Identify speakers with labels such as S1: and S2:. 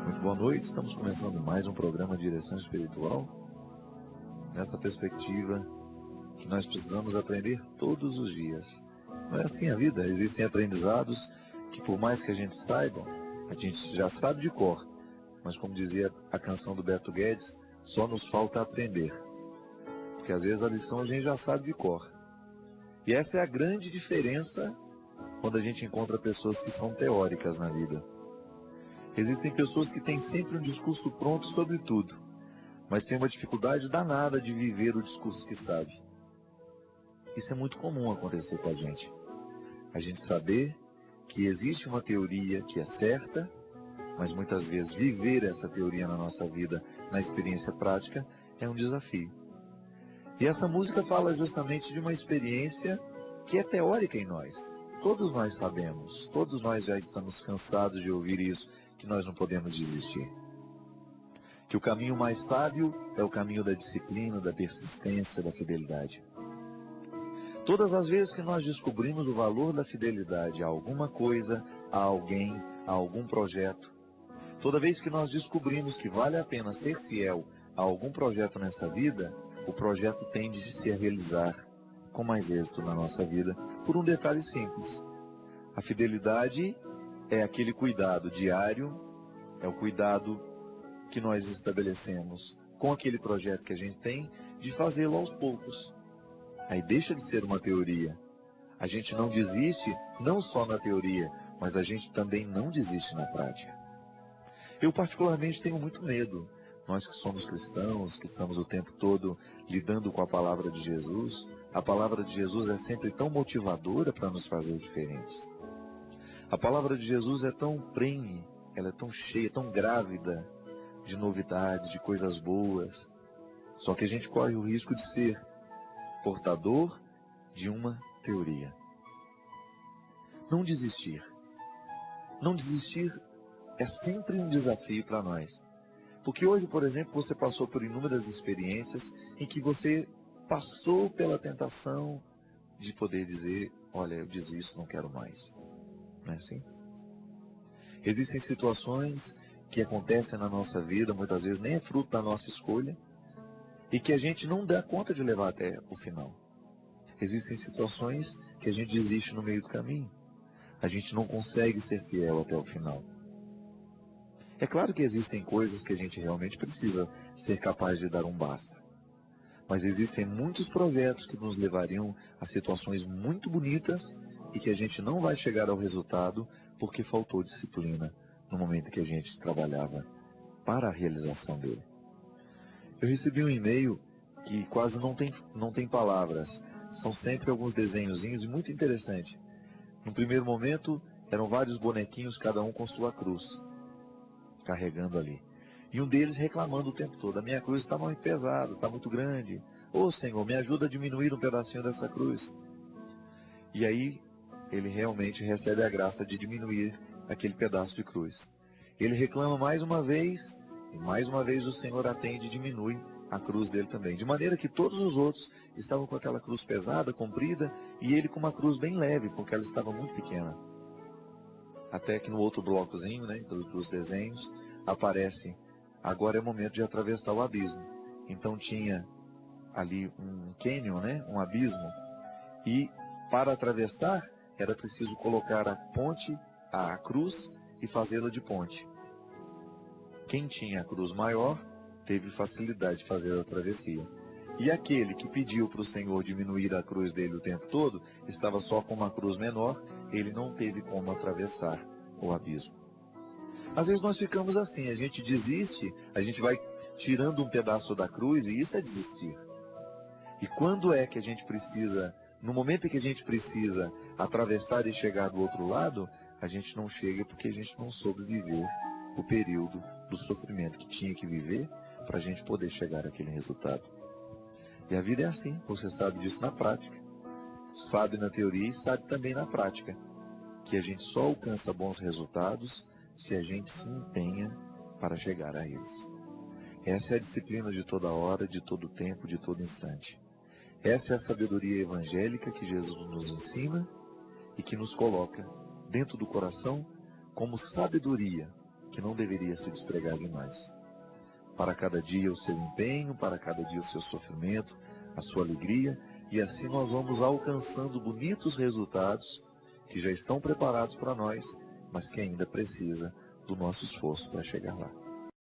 S1: Muito boa noite, estamos começando mais um programa de Direção Espiritual, nessa perspectiva que nós precisamos aprender todos os dias. Não é assim a vida, existem aprendizados que por mais que a gente saiba, a gente já sabe de cor, mas como dizia a canção do Beto Guedes, só nos falta aprender, porque às vezes a lição a gente já sabe de cor. E essa é a grande diferença quando a gente encontra pessoas que são teóricas na vida. Existem pessoas que têm sempre um discurso pronto sobre tudo, mas têm uma dificuldade danada de viver o discurso que sabe. Isso é muito comum acontecer com a gente. A gente saber que existe uma teoria que é certa, mas muitas vezes viver essa teoria na nossa vida, na experiência prática, é um desafio. E essa música fala justamente de uma experiência que é teórica em nós. Todos nós sabemos, todos nós já estamos cansados de ouvir isso, que nós não podemos desistir. Que o caminho mais sábio é o caminho da disciplina, da persistência, da fidelidade. Todas as vezes que nós descobrimos o valor da fidelidade a alguma coisa, a alguém, a algum projeto, toda vez que nós descobrimos que vale a pena ser fiel a algum projeto nessa vida, o projeto tende a se realizar com mais êxito na nossa vida, por um detalhe simples. A fidelidade é aquele cuidado diário, é o cuidado que nós estabelecemos com aquele projeto que a gente tem, de fazê-lo aos poucos. Aí deixa de ser uma teoria. A gente não desiste, não só na teoria, mas a gente também não desiste na prática. Eu particularmente tenho muito medo. Nós que somos cristãos, que estamos o tempo todo lidando com a palavra de Jesus, a palavra de Jesus é sempre tão motivadora para nos fazer diferentes. A palavra de Jesus é tão prenhe, ela é tão cheia, tão grávida de novidades, de coisas boas. Só que a gente corre o risco de ser portador de uma teoria. Não desistir. Não desistir é sempre um desafio para nós. Porque hoje, por exemplo, você passou por inúmeras experiências em que você passou pela tentação de poder dizer, olha, eu desisto, não quero mais. Não é assim? Existem situações que acontecem na nossa vida, muitas vezes nem é fruto da nossa escolha, e que a gente não dá conta de levar até o final. Existem situações que a gente desiste no meio do caminho. A gente não consegue ser fiel até o final. É claro que existem coisas que a gente realmente precisa ser capaz de dar um basta. Mas existem muitos projetos que nos levariam a situações muito bonitas e que a gente não vai chegar ao resultado porque faltou disciplina no momento que a gente trabalhava para a realização dele. Eu recebi um e-mail que quase não tem palavras. São sempre alguns desenhozinhos e muito interessante. No primeiro momento, eram vários bonequinhos, cada um com sua cruz, carregando ali. E um deles reclamando o tempo todo, a minha cruz está muito pesada, está muito grande. Ô Senhor, me ajuda a diminuir um pedacinho dessa cruz. E aí, ele realmente recebe a graça de diminuir aquele pedaço de cruz. Ele reclama mais uma vez, e mais uma vez o Senhor atende e diminui a cruz dele também. De maneira que todos os outros estavam com aquela cruz pesada, comprida, e ele com uma cruz bem leve, porque ela estava muito pequena. Até que no outro blocozinho, né, dos desenhos, aparece, agora é o momento de atravessar o abismo. Então tinha ali um cânion, né, um abismo, e para atravessar era preciso colocar a ponte, a cruz, e fazê-la de ponte. Quem tinha a cruz maior teve facilidade de fazer a travessia. E aquele que pediu para o Senhor diminuir a cruz dele o tempo todo, estava só com uma cruz menor, ele não teve como atravessar o abismo. Às vezes nós ficamos assim, a gente desiste, a gente vai tirando um pedaço da cruz, e isso é desistir. E quando é que a gente precisa, no momento em que a gente precisa atravessar e chegar do outro lado, a gente não chega porque a gente não soube viver o período do sofrimento que tinha que viver para a gente poder chegar àquele resultado. E a vida é assim, você sabe disso na prática. Sabe na teoria e sabe também na prática. Que a gente só alcança bons resultados se a gente se empenha para chegar a eles. Essa é a disciplina de toda hora, de todo tempo, de todo instante. Essa é a sabedoria evangélica que Jesus nos ensina e que nos coloca dentro do coração como sabedoria que não deveria se despregar demais. Para cada dia o seu empenho, para cada dia o seu sofrimento, a sua alegria, e assim nós vamos alcançando bonitos resultados que já estão preparados para nós, mas que ainda precisa do nosso esforço para chegar lá.